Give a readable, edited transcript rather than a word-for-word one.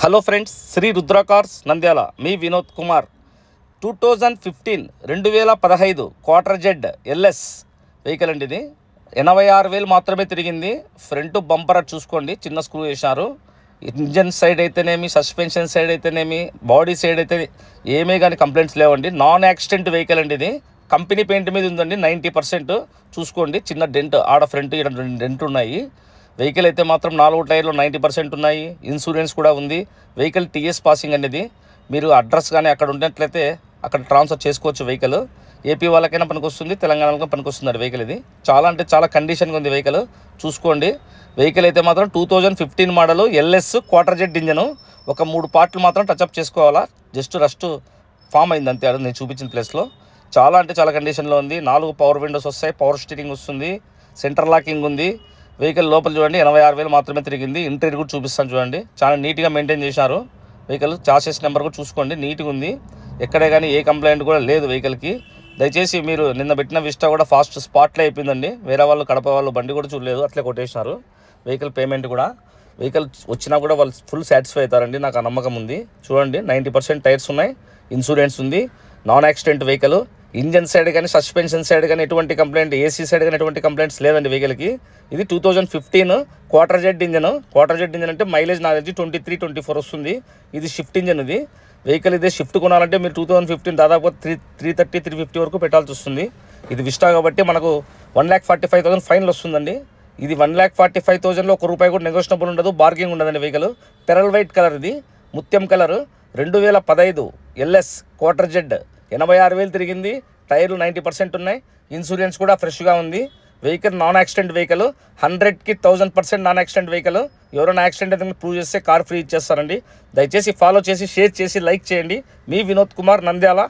Hello friends, Sri Rudra Cars Nandyala, మీ Vinod Kumar. 2015 quarter Z LS vehicle అండి. ఇది 86,000 మాత్రమే తిరిగింది. ఫ్రంట్ బంపర్ చూసుకోండి, చిన్న స్క్రూ వేసినారు. ఇంజన్ సైడ్ అయితేనేమి, సస్పెన్షన్ సైడ్ అయితేనేమి, బాడీ సైడ్ అయితే ఏమీ కానీ కంప్లైంట్స్ లేవండి. నాన్ యాక్సిడెంట్ వెహికల్ అండి. ఇది కంపెనీ పెయింట్ మీద ఉందండి. 90% చూసుకోండి. చిన్న డెంట్ ఆడ ఫ్రంట్ ఇక్కడ డెంట్ ఉన్నాయి. వెహికల్ అయితే మాత్రం 4 టైర్లు 90% ఉన్నాయి. ఇన్సూరెన్స్ కూడా ఉంది. వెహికల్ టీఎస్ పాసింగ్ అనేది. మీరు అడ్రస్ కానీ అక్కడ ఉన్నట్లయితే అక్కడ ట్రాన్స్ఫర్ చేసుకోవచ్చు. వెహికల్ ఏపీ వాళ్ళకైనా పనికొస్తుంది, తెలంగాణలో పనికొస్తుంది వెహికల్. ఇది చాలా అంటే చాలా కండిషన్గా ఉంది వెహికల్. చూసుకోండి. వెహికల్ అయితే మాత్రం 2015 model LS quarter Z engine. ఒక 3 పార్ట్లు మాత్రం టచ్అప్ చేసుకోవాలా. జస్ట్ రస్ట్ ఫామ్ అయింది అంతే. అది నేను చూపించిన ప్లేస్లో చాలా అంటే చాలా కండిషన్లో ఉంది. 4 పవర్ విండోస్ వస్తాయి, పవర్ స్టీరింగ్ వస్తుంది, సెంటర్ లాకింగ్ ఉంది. వెహికల్ లోపల చూడండి 86,000 మాత్రమే తిరిగింది. ఇంటీరియర్ కూడా చూపిస్తాను చూడండి. చాలా నీట్గా మెయింటైన్ చేశారు వెహికల్. చాసెస్ నెంబర్ కూడా చూసుకోండి, నీట్గా ఉంది. ఎక్కడే కానీ ఏ కంప్లైంట్ కూడా లేదు వెహికల్కి. దయచేసి మీరు నిన్న పెట్టిన విస్టా కూడా ఫాస్ట్ స్పాట్లో అయిపోయిందండి. వేరే వాళ్ళు కడప వాళ్ళు బండి కూడా చూడలేదు, అట్లే కొట్టేసినారు. వెహికల్ పేమెంట్ కూడా వెహికల్ వచ్చినా కూడా వాళ్ళు ఫుల్ సాటిస్ఫై అవుతారండి, నాకు ఆ నమ్మకం ఉంది. చూడండి 90% టైర్స్ ఉన్నాయి, ఇన్సూరెన్స్ ఉంది, non accident vehicle. Engine side కానీ, సస్పెన్షన్ సైడ్ కానీ ఎటువంటి కంప్లైంట్, ఏసీ సైడ్ కానీ ఎటువంటి కంప్లైంట్స్ లేదండి వెహికల్కి. ఇది 2015 quarter Z engine. Quarter Z engine అంటే మైలేజ్ నాకు 23-24 వస్తుంది. ఇది షిఫ్ట్ ఇంజన్. ఇది వెహికల్ ఇదే షిఫ్ట్ కొనాలంటే మీరు 2015 దాదాపు 330-350 వరకు పెట్టాల్సి వస్తుంది. ఇది విస్టా కాబట్టి మనకు 1,45,000 ఫైనల్ వస్తుందండి. ఇది 1,45,000లో ₹1 కూడా నెగోషియబుల్ ఉండదు, బార్గింగ్ ఉండదండి వెహికల్. పెరల్ వైట్ కలర్, ఇది ముత్యం కలర్. 2015 ఎల్ఎస్ క్వార్టర్ జెడ్ 86,000 తిరిగింది. టైర్లు 90% ఉన్నాయి. ఇన్సూరెన్స్ కూడా ఫ్రెష్గా ఉంది. Vehicle non accident vehicle. 100కి 1000% నాన్ యాక్సిడెంట్ వెహికల్. ఎవరైనా యాక్సిడెంట్ అయితే ప్రూవ్ చేస్తే కార్ ఫ్రీ ఇచ్చేస్తారండి. దయచేసి ఫాలో చేసి, షేర్ చేసి, లైక్ చేయండి. మీ వినోద్ కుమార్, నంద్యాల.